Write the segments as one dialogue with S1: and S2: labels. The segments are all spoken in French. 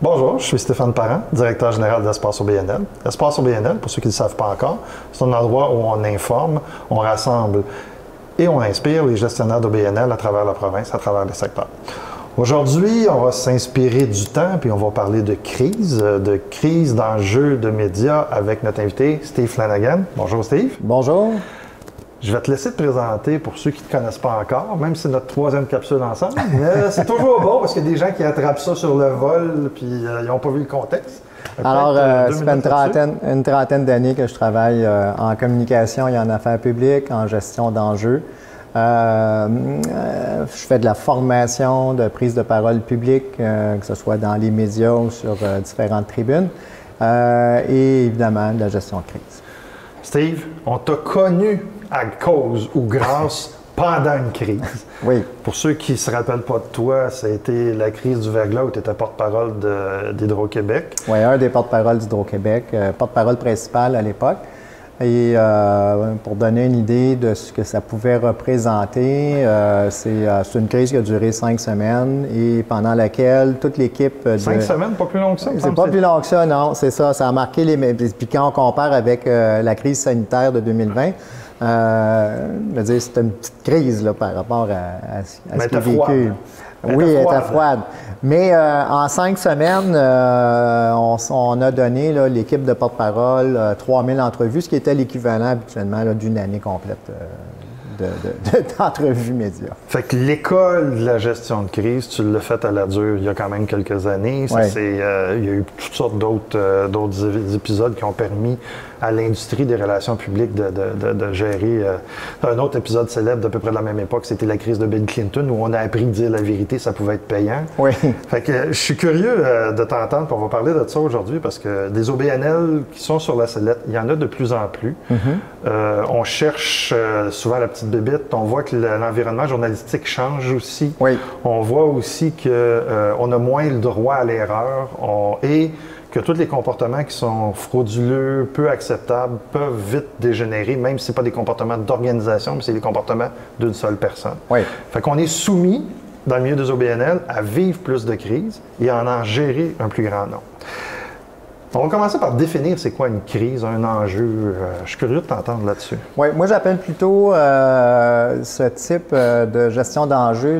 S1: Bonjour, je suis Stéphane Parent, directeur général d'Espace OBNL. Espace OBNL, pour ceux qui ne le savent pas encore, c'est un endroit où on informe, on rassemble et on inspire les gestionnaires d'OBNL à travers la province, à travers les secteurs. Aujourd'hui, on va s'inspirer du temps, puis on va parler de crise d'enjeux de médias avec notre invité Steve Flanagan. Bonjour Steve.
S2: Bonjour.
S1: Je vais te laisser te présenter pour ceux qui ne te connaissent pas encore, même si c'est notre troisième capsule ensemble. Mais c'est toujours bon parce qu'il y a des gens qui attrapent ça sur le vol puis ils n'ont pas vu le contexte.
S2: Alors, ça fait une trentaine d'années que je travaille en communication et en affaires publiques, en gestion d'enjeux. Je fais de la formation, de prise de parole publique, que ce soit dans les médias ou sur différentes tribunes, et évidemment de la gestion de crise.
S1: Steve, on t'a connu à cause ou grâce pendant une crise.
S2: Oui.
S1: Pour ceux qui ne se rappellent pas de toi, ça a été la crise du verglas où tu étais porte-parole d'Hydro-Québec.
S2: Oui, un des porte-parole d'Hydro-Québec, porte-parole principal à l'époque. Et pour donner une idée de ce que ça pouvait représenter, c'est une crise qui a duré 5 semaines et pendant laquelle toute l'équipe...
S1: 5 semaines, pas plus long que ça?
S2: C'est pas plus long que ça, non, c'est ça. Ça a marqué les... Puis quand on compare avec la crise sanitaire de 2020, je veux dire, c'était une petite crise là, par rapport à ce qui est vécu. Oui, elle était froide. Mais en 5 semaines, on a donné, l'équipe de porte-parole, 3000 entrevues, ce qui était l'équivalent habituellement d'une année complète d'entrevues médias.
S1: Fait que l'école de la gestion de crise, tu l'as faite à la dure il y a quand même quelques années. Ça,
S2: oui.
S1: il y a eu toutes sortes d'autres épisodes qui ont permis à l'industrie des relations publiques de gérer. Un autre épisode célèbre d'à peu près de la même époque, c'était la crise de Bill Clinton, où on a appris que dire la vérité, ça pouvait être payant.
S2: Oui.
S1: Fait que je suis curieux de t'entendre, puis on va parler de ça aujourd'hui, parce que des OBNL qui sont sur la sellette, il y en a de plus en plus. On cherche souvent la petite bébite. On voit que l'environnement journalistique change aussi.
S2: Oui.
S1: On voit aussi qu'on a moins le droit à l'erreur et que tous les comportements qui sont frauduleux, peu acceptables, peuvent vite dégénérer, même si ce n'est pas des comportements d'organisation, mais c'est des comportements d'une seule personne.
S2: Oui.
S1: Fait qu'on est soumis, dans le milieu des OBNL, à vivre plus de crises et à en gérer un plus grand nombre. On va commencer par définir c'est quoi une crise, un enjeu. Je suis curieux de t'entendre là-dessus.
S2: Oui, moi j'appelle plutôt ce type de gestion d'enjeux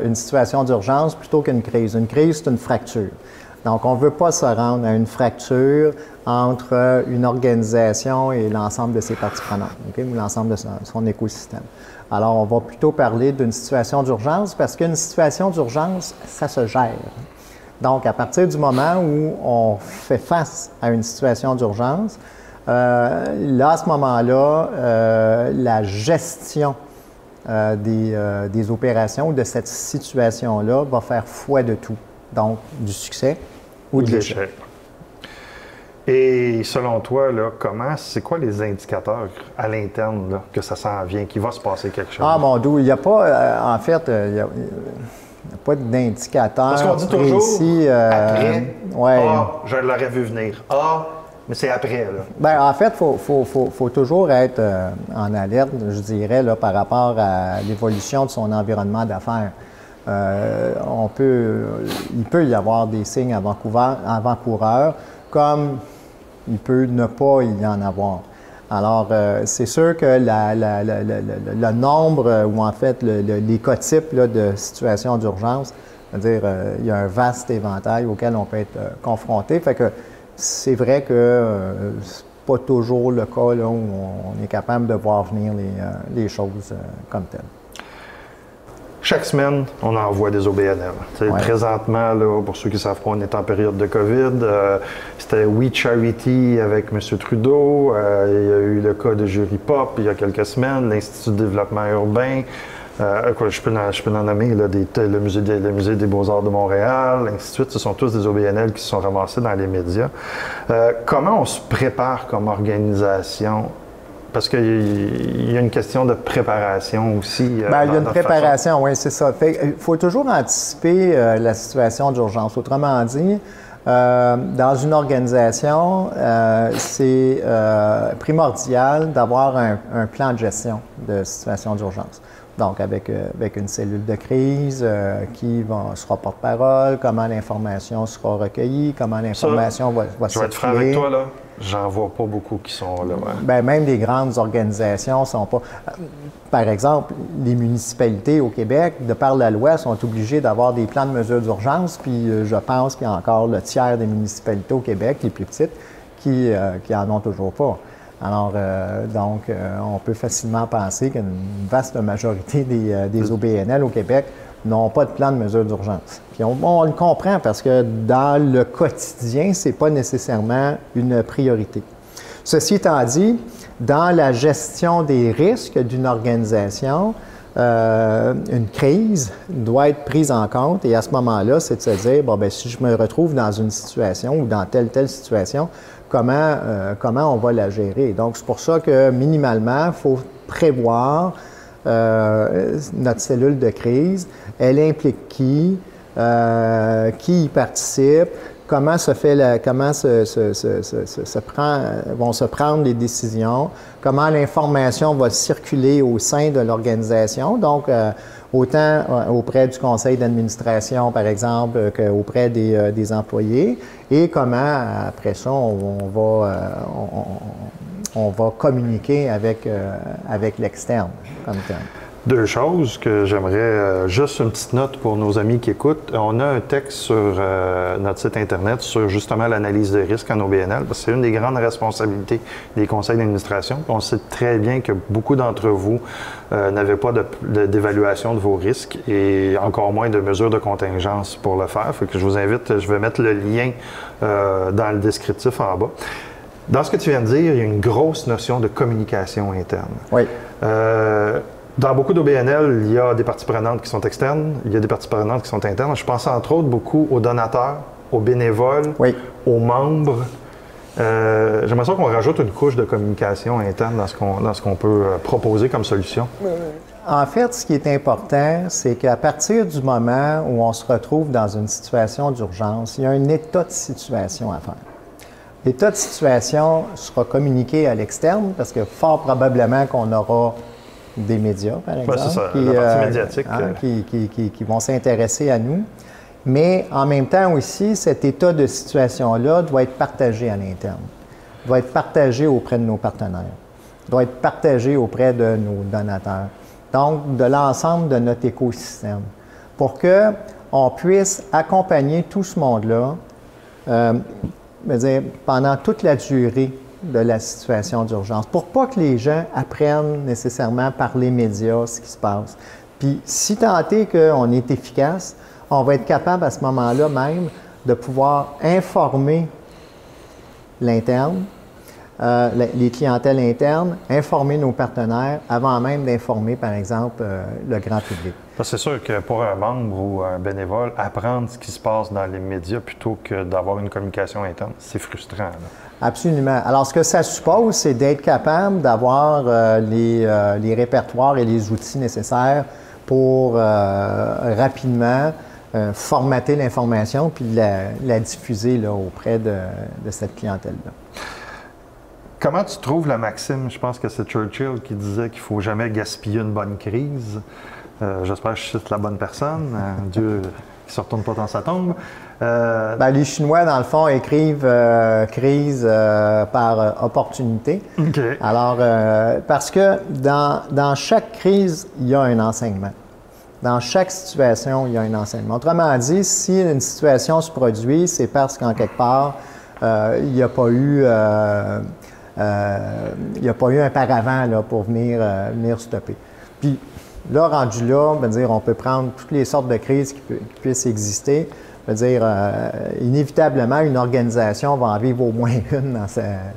S2: une situation d'urgence plutôt qu'une crise. Une crise, c'est une fracture. Donc, on ne veut pas se rendre à une fracture entre une organisation et l'ensemble de ses parties prenantes, ou l'ensemble de son écosystème. Alors, on va plutôt parler d'une situation d'urgence parce qu'une situation d'urgence, ça se gère. Donc, à partir du moment où on fait face à une situation d'urgence, là, à ce moment-là, la gestion des opérations ou de cette situation-là va faire foi de tout. Donc, du succès ou de l'échec.
S1: Et selon toi, c'est quoi les indicateurs à l'interne que ça s'en vient, qu'il va se passer quelque chose?
S2: Ah, mon Dieu, il n'y a pas, en fait, il n'y a pas d'indicateur
S1: parce qu'on dit toujours, après, je l'aurais vu venir. Mais c'est après, là.
S2: Bien, en fait, il faut toujours être en alerte, je dirais, par rapport à l'évolution de son environnement d'affaires. Il peut y avoir des signes avant-coureurs, comme il peut ne pas y en avoir. Alors, c'est sûr que le nombre, ou en fait les cas types de situations d'urgence, c'est-à-dire il y a un vaste éventail auquel on peut être confronté. Fait que c'est vrai que c'est pas toujours le cas là, où on est capable de voir venir les choses comme telles.
S1: Chaque semaine, on envoie des OBNL. Ouais. Présentement, là, pour ceux qui ne savent pas, on est en période de COVID. C'était We Charity avec M. Trudeau. Il y a eu le cas de Jury Pop il y a quelques semaines, l'Institut de développement urbain. Je peux en nommer là, le Musée des Beaux-Arts de Montréal, ainsi de suite. Ce sont tous des OBNL qui se sont ramassés dans les médias. Comment on se prépare comme organisation? Parce qu'il y a une question de préparation aussi.
S2: Il y a une préparation, oui, c'est ça. Il faut toujours anticiper la situation d'urgence. Autrement dit, dans une organisation, c'est primordial d'avoir un plan de gestion de situation d'urgence. Donc, avec une cellule de crise qui sera porte-parole, comment l'information sera recueillie, comment l'information va circuler.
S1: Je vais être franc avec toi, là. J'en vois pas beaucoup qui sont là. Ouais.
S2: Bien, même les grandes organisations sont pas... Par exemple, les municipalités au Québec, de par la loi, sont obligées d'avoir des plans de mesures d'urgence, puis je pense qu'il y a encore le tiers des municipalités au Québec, les plus petites, qui en ont toujours pas. Alors, on peut facilement penser qu'une vaste majorité des OBNL au Québec n'ont pas de plan de mesure d'urgence. Puis on le comprend parce que dans le quotidien, ce n'est pas nécessairement une priorité. Ceci étant dit, dans la gestion des risques d'une organisation, une crise doit être prise en compte et à ce moment-là, c'est de se dire, bon, bien, si je me retrouve dans une situation ou dans telle situation, comment on va la gérer. Donc, c'est pour ça que minimalement, il faut prévoir notre cellule de crise. Elle implique qui y participe, comment vont se prendre les décisions, comment l'information va circuler au sein de l'organisation. Donc, autant auprès du conseil d'administration, par exemple, qu'auprès des employés, et comment, après ça, on va communiquer avec l'externe comme tel.
S1: Deux choses que j'aimerais, juste une petite note pour nos amis qui écoutent. On a un texte sur notre site Internet sur justement l'analyse de risque en OBNL, parce que c'est une des grandes responsabilités des conseils d'administration. On sait très bien que beaucoup d'entre vous n'avaient pas d'évaluation de vos risques et encore moins de mesures de contingence pour le faire. Fait que je vous invite, je vais mettre le lien dans le descriptif en bas. Dans ce que tu viens de dire, il y a une grosse notion de communication interne.
S2: Oui.
S1: Dans beaucoup d'OBNL, il y a des parties prenantes qui sont externes, il y a des parties prenantes qui sont internes. Je pense entre autres beaucoup aux donateurs, aux bénévoles,
S2: oui,
S1: aux membres. J'aimerais ça qu'on rajoute une couche de communication interne dans ce qu'on peut proposer comme solution.
S2: En fait, ce qui est important, c'est qu'à partir du moment où on se retrouve dans une situation d'urgence, il y a un état de situation à faire. L'état de situation sera communiqué à l'externe parce que fort probablement qu'on aura des médias, par exemple,
S1: c'est ça, la partie médiatique.
S2: Qui vont s'intéresser à nous. Mais en même temps aussi, cet état de situation-là doit être partagé à l'interne, doit être partagé auprès de nos partenaires, doit être partagé auprès de nos donateurs, donc de l'ensemble de notre écosystème, pour qu'on puisse accompagner tout ce monde-là pendant toute la durée de la situation d'urgence, pour pas que les gens apprennent nécessairement par les médias ce qui se passe. Puis, si tant est qu'on est efficace, on va être capable à ce moment-là même de pouvoir informer l'interne, les clientèles internes, informer nos partenaires avant même d'informer, par exemple, le grand public.
S1: C'est sûr que pour un membre ou un bénévole, apprendre ce qui se passe dans les médias plutôt que d'avoir une communication interne, c'est frustrant, là.
S2: Absolument. Alors, ce que ça suppose, c'est d'être capable d'avoir les répertoires et les outils nécessaires pour rapidement formater l'information puis la diffuser là, auprès de cette clientèle-là.
S1: Comment tu trouves la maxime? Je pense que c'est Churchill qui disait qu'il ne faut jamais gaspiller une bonne crise. J'espère que je cite la bonne personne. Dieu qui ne se retourne pas dans sa tombe.
S2: Les Chinois, dans le fond, écrivent crise par opportunité.
S1: Okay.
S2: Alors, parce que dans chaque crise, il y a un enseignement. Dans chaque situation, il y a un enseignement. Autrement dit, si une situation se produit, c'est parce qu'en quelque part, il n'y a pas eu un paravent là, pour venir stopper. Puis là, rendu là, on peut prendre toutes les sortes de crises qui puissent exister. Inévitablement, une organisation va en vivre au moins une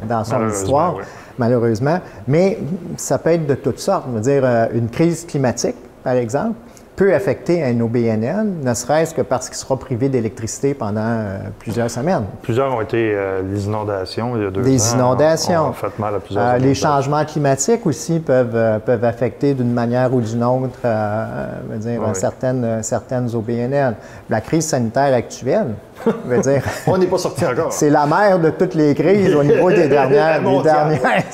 S2: dans son histoire, oui. Malheureusement. Mais ça peut être de toutes sortes. Une crise climatique, par exemple, peut affecter un OBNL, ne serait-ce que parce qu'il sera privé d'électricité pendant plusieurs semaines.
S1: Plusieurs ont été les inondations il y a 2 ans.
S2: Des inondations.
S1: Ont fait mal à plusieurs
S2: les changements climatiques aussi peuvent affecter d'une manière ou d'une autre
S1: oui.
S2: certaines OBNL. La crise sanitaire actuelle Je veux dire,
S1: on n'est pas sorti encore.
S2: C'est la mère de toutes les crises au niveau des dernières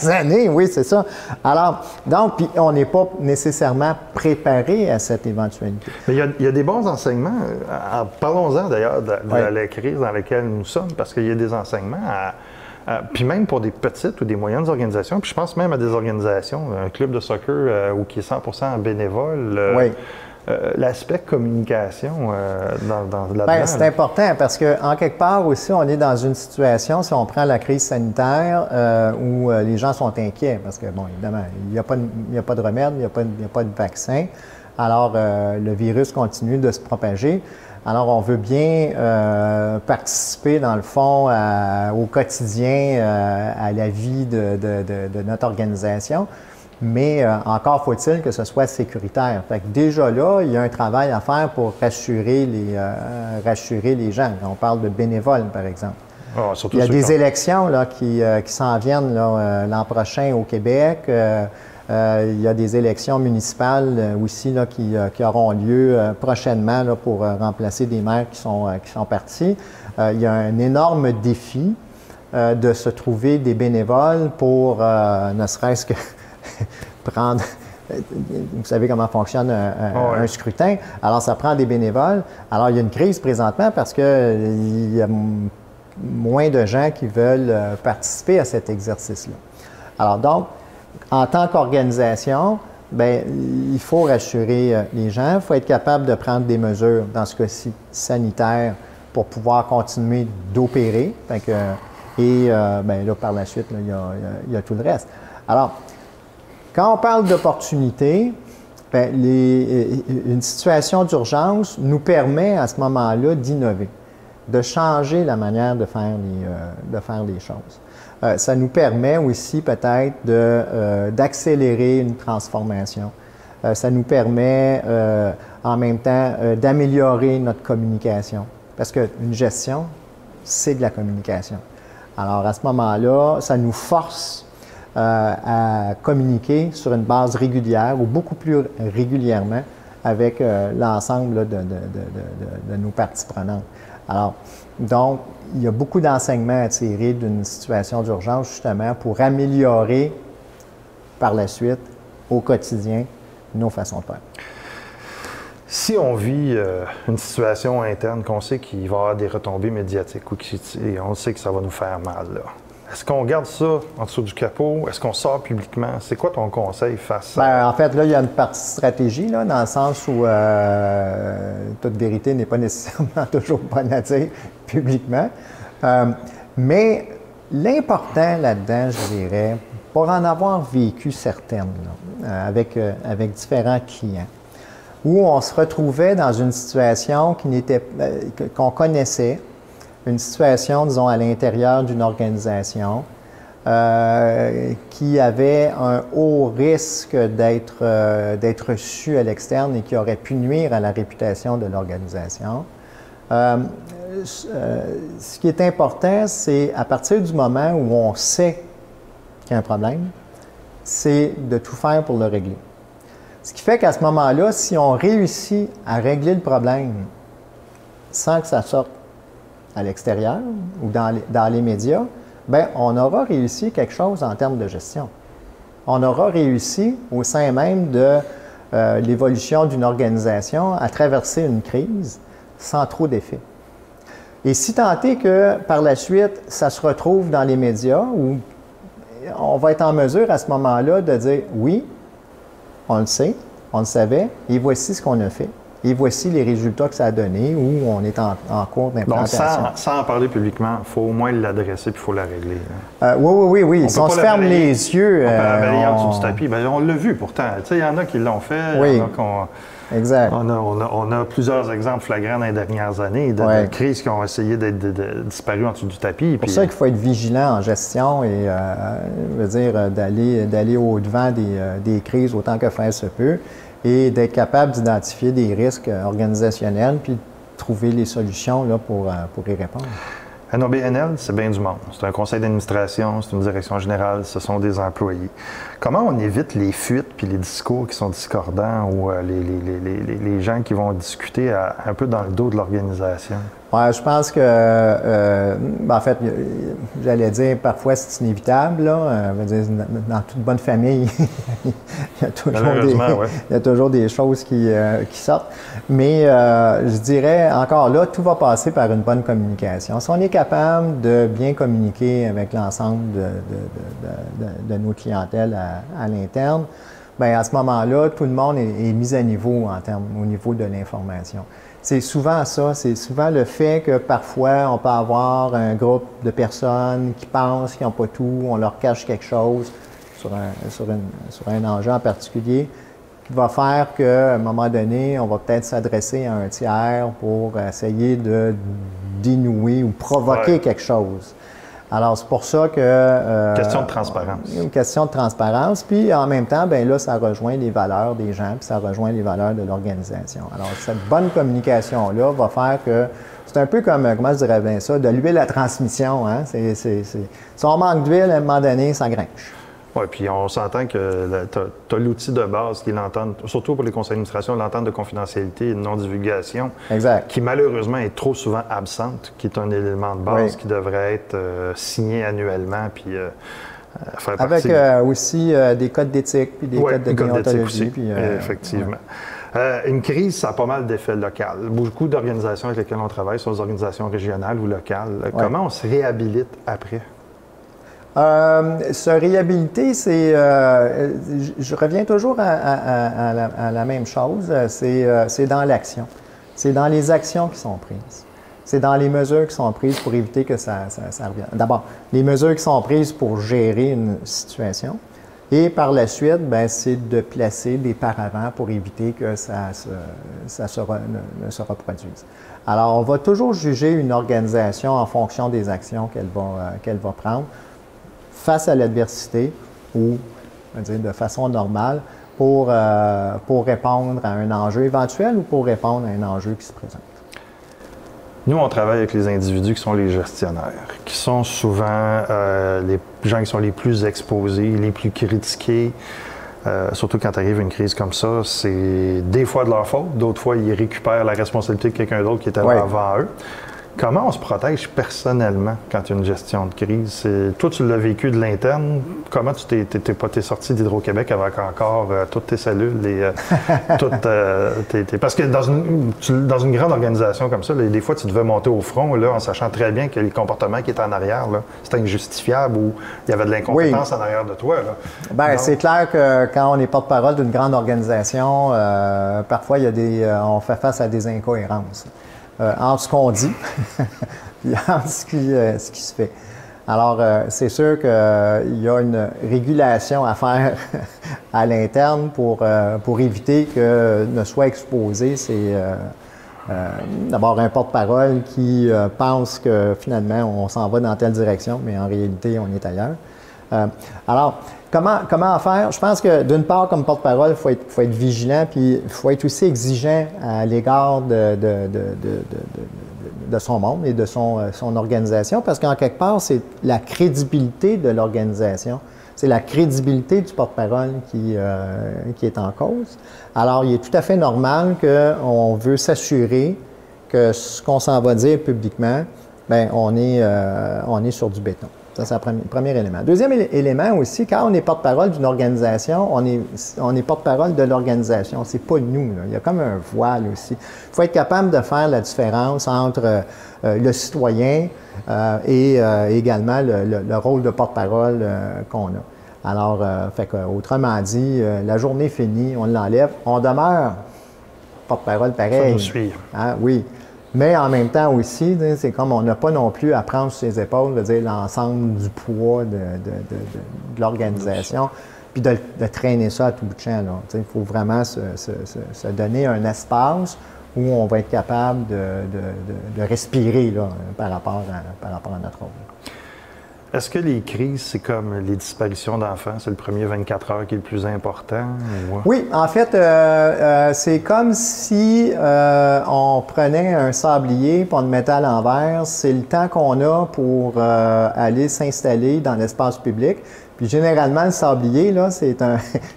S2: années. Oui, c'est ça. Alors, donc, puis on n'est pas nécessairement préparé à cette éventualité.
S1: Mais il y a des bons enseignements. Parlons-en d'ailleurs de la crise dans laquelle nous sommes, parce qu'il y a des enseignements puis même pour des petites ou des moyennes organisations, puis je pense même à des organisations, un club de soccer qui est 100% bénévole. L'aspect communication là-dedans.
S2: Bien, c'est important parce qu'en quelque part aussi, on est dans une situation, si on prend la crise sanitaire, où les gens sont inquiets parce que, bon, évidemment, il n'y a pas de remède, il n'y a pas de vaccin. Alors, le virus continue de se propager. Alors, on veut bien participer, dans le fond, au quotidien, à la vie de notre organisation. Mais encore faut-il que ce soit sécuritaire. Fait que déjà là, il y a un travail à faire pour rassurer les gens. On parle de bénévoles, par exemple. Il y a des élections là, qui s'en viennent l'an prochain au Québec. Il y a des élections municipales aussi là, qui auront lieu prochainement là, pour remplacer des maires qui sont partis. Il y a un énorme défi de se trouver des bénévoles pour ne serait-ce que prendre... Vous savez comment fonctionne un scrutin. Alors, ça prend des bénévoles. Alors, il y a une crise présentement parce qu'il y a moins de gens qui veulent participer à cet exercice-là. Alors, donc, en tant qu'organisation, bien, il faut rassurer les gens. Il faut être capable de prendre des mesures, dans ce cas-ci, sanitaires, pour pouvoir continuer d'opérer. Et bien, là, par la suite, là, il y a tout le reste. Alors, quand on parle d'opportunité, une situation d'urgence nous permet à ce moment-là d'innover, de changer la manière de faire les choses. Ça nous permet aussi peut-être d'accélérer une transformation. Ça nous permet en même temps d'améliorer notre communication. Parce qu'une gestion, c'est de la communication. Alors à ce moment-là, ça nous force à communiquer sur une base régulière ou beaucoup plus régulièrement avec l'ensemble de nos parties prenantes. Alors, donc, il y a beaucoup d'enseignements à tirer d'une situation d'urgence justement pour améliorer par la suite, au quotidien, nos façons de faire.
S1: Si on vit une situation interne qu'on sait qu'il va y avoir des retombées médiatiques ou on sait que ça va nous faire mal, là. Est-ce qu'on garde ça en dessous du capot? Est-ce qu'on sort publiquement? C'est quoi ton conseil face à...
S2: Bien, en fait, là, il y a une partie stratégie, là, dans le sens où toute vérité n'est pas nécessairement toujours bonne à dire publiquement. Mais l'important là-dedans, je dirais, pour en avoir vécu certaines, là, avec différents clients, où on se retrouvait dans une situation qu'on connaissait, une situation, disons, à l'intérieur d'une organisation qui avait un haut risque d'être reçu à l'externe et qui aurait pu nuire à la réputation de l'organisation. Ce qui est important, c'est à partir du moment où on sait qu'il y a un problème, c'est de tout faire pour le régler. Ce qui fait qu'à ce moment-là, si on réussit à régler le problème sans que ça sorte à l'extérieur ou dans les médias, bien, on aura réussi quelque chose en termes de gestion. On aura réussi au sein même de l'évolution d'une organisation à traverser une crise sans trop d'effet. Et si tant est que par la suite, ça se retrouve dans les médias, où on va être en mesure à ce moment-là de dire oui, on le sait, on le savait, et voici ce qu'on a fait. Et voici les résultats que ça a donné, où on est en cours d'implantation.
S1: Donc, sans en parler publiquement, il faut au moins l'adresser puis il faut la régler.
S2: Oui. Si on se ferme les yeux...
S1: On peut la balayer en dessous du tapis. Bien, on l'a vu pourtant. Tu sais, il y en a qui l'ont fait.
S2: Oui, exact.
S1: On a plusieurs exemples flagrants dans les dernières années de crises qui ont essayé d'être disparues en dessous du tapis.
S2: C'est pour ça qu'il faut être vigilant en gestion et d'aller au-devant des crises autant que faire se peut, et d'être capable d'identifier des risques organisationnels puis de trouver les solutions là, pour y répondre.
S1: NOBNL, c'est bien du monde. C'est un conseil d'administration, c'est une direction générale, ce sont des employés. Comment on évite les fuites puis les discours qui sont discordants ou les gens qui vont discuter un peu dans le dos de l'organisation?
S2: Ouais, je pense que, en fait, j'allais dire, parfois c'est inévitable. Là. Je veux dire, dans toute bonne famille, il y a toujours des choses qui sortent. Mais je dirais, encore là, tout va passer par une bonne communication. Si on est capable de bien communiquer avec l'ensemble de nos clientèles à l'interne, bien, à ce moment-là, tout le monde est mis à niveau au niveau de l'information. C'est souvent ça, c'est souvent le fait que parfois on peut avoir un groupe de personnes qui pensent qu'ils n'ont pas tout, on leur cache quelque chose sur un enjeu en particulier, qui va faire qu'à un moment donné, on va peut-être s'adresser à un tiers pour essayer de dénouer ou provoquer quelque chose. Alors, c'est pour ça que...
S1: question de transparence.
S2: Une question de transparence. Puis, en même temps, bien là, ça rejoint les valeurs des gens, puis ça rejoint les valeurs de l'organisation. Alors, cette bonne communication-là va faire que... C'est un peu comme, comment je dirais bien ça, de l'huile à transmission. Hein? Si on manque d'huile, à un moment donné, ça grinche.
S1: Oui, puis on s'entend que tu as l'outil de base qui est l'entente, surtout pour les conseils d'administration, l'entente de confidentialité et de non-divulgation, qui malheureusement est trop souvent absente, qui est un élément de base qui devrait être signé annuellement, puis faire partie.
S2: Avec aussi des codes d'éthique, puis des codes de déontologie. Puis,
S1: effectivement. Une crise, ça a pas mal d'effets locaux. Beaucoup d'organisations avec lesquelles on travaille sont des organisations régionales ou locales. Comment on se réhabilite après?
S2: Se réhabiliter, c'est... je reviens toujours à la même chose, c'est dans l'action. C'est dans les actions qui sont prises. C'est dans les mesures qui sont prises pour éviter que ça revienne. D'abord, les mesures qui sont prises pour gérer une situation. Et par la suite, bien, c'est de placer des paravents pour éviter que ça ne se reproduise. Alors, on va toujours juger une organisation en fonction des actions qu'elle va prendre face à l'adversité ou, on va dire, de façon normale pour répondre à un enjeu éventuel ou pour répondre à un enjeu qui se présente.
S1: Nous, on travaille avec les individus qui sont les gestionnaires, qui sont souvent les gens qui sont les plus exposés, les plus critiqués. Surtout quand arrive une crise comme ça, c'est des fois de leur faute, d'autres fois, ils récupèrent la responsabilité de quelqu'un d'autre qui était là avant eux. Comment on se protège personnellement quand il y a une gestion de crise? Toi, tu l'as vécu de l'interne. Comment tu t'es sorti d'Hydro-Québec avec encore toutes tes cellules? Parce que dans une grande organisation comme ça, des fois, tu devais monter au front là, en sachant très bien que les comportements qui étaient en arrière, c'était injustifiable ou il y avait de l'incompétence en arrière de toi.
S2: Bien, c'est clair que quand on est porte-parole d'une grande organisation, parfois, on fait face à des incohérences. Entre ce qu'on dit et entre ce qui se fait. Alors, c'est sûr qu'il y a une régulation à faire à l'interne pour éviter que ne soit exposé. C'est d'abord un porte-parole qui pense que finalement on s'en va dans telle direction, mais en réalité on est ailleurs. Alors, comment faire? Je pense que d'une part, comme porte-parole, il faut être vigilant, puis il faut être aussi exigeant à l'égard de son monde et de son organisation, parce qu'en quelque part, c'est la crédibilité de l'organisation, c'est la crédibilité du porte-parole qui est en cause. Alors, il est tout à fait normal qu'on veut s'assurer que ce qu'on s'en va dire publiquement, bien, on est sur du béton. Ça, c'est le premier élément. Deuxième élément aussi, quand on est porte-parole d'une organisation, on est porte-parole de l'organisation. C'est pas nous, là. Il y a comme un voile aussi. Il faut être capable de faire la différence entre le citoyen et également le rôle de porte-parole qu'on a. Alors, autrement dit, la journée finie, on l'enlève, on demeure porte-parole pareil.
S1: Ça nous suit.
S2: Ah, oui. Mais en même temps aussi, c'est comme on n'a pas non plus à prendre sur ses épaules, l'ensemble du poids de l'organisation, puis de traîner ça à tout bout de champ. Il faut vraiment se donner un espace où on va être capable de respirer là, par rapport à notre rôle.
S1: Est-ce que les crises, c'est comme les disparitions d'enfants, c'est le premier 24 heures qui est le plus important? Ou...
S2: Oui, en fait, c'est comme si on prenait un sablier puis on le mettait à l'envers. C'est le temps qu'on a pour aller s'installer dans l'espace public. Puis généralement, le sablier, là, c'est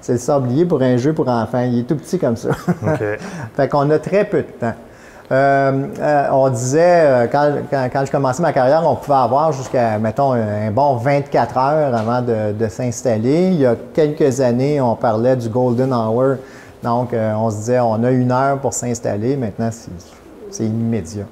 S2: le sablier pour un jeu pour enfants. Il est tout petit comme ça.
S1: Okay.
S2: Fait qu'on a très peu de temps. On disait, quand je commençais ma carrière, on pouvait avoir jusqu'à, mettons, un bon 24 heures avant de s'installer. Il y a quelques années, on parlait du golden hour. Donc, on se disait, on a 1 heure pour s'installer. Maintenant, c'est immédiat.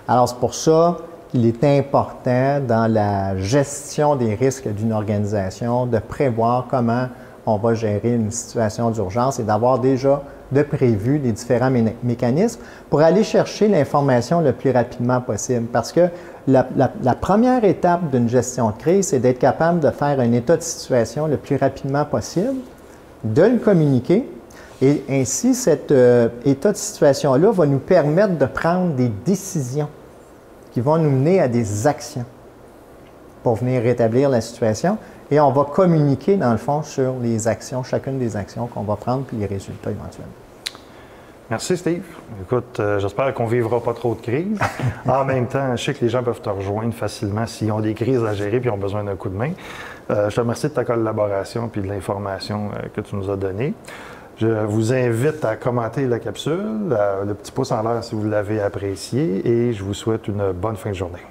S2: Alors, c'est pour ça qu'il est important dans la gestion des risques d'une organisation de prévoir comment on va gérer une situation d'urgence et d'avoir déjà de prévu les différents mécanismes pour aller chercher l'information le plus rapidement possible. Parce que la première étape d'une gestion de crise, c'est d'être capable de faire un état de situation le plus rapidement possible, de le communiquer, et ainsi cet état de situation-là va nous permettre de prendre des décisions qui vont nous mener à des actions pour venir rétablir la situation. Et on va communiquer, dans le fond, sur les actions, chacune des actions qu'on va prendre, puis les résultats éventuels.
S1: Merci, Steve. Écoute, j'espère qu'on ne vivra pas trop de crises. En même temps, je sais que les gens peuvent te rejoindre facilement s'ils ont des crises à gérer et ont besoin d'un coup de main. Je te remercie de ta collaboration et de l'information que tu nous as donnée. Je vous invite à commenter la capsule, le petit pouce en l'air si vous l'avez apprécié, et je vous souhaite une bonne fin de journée.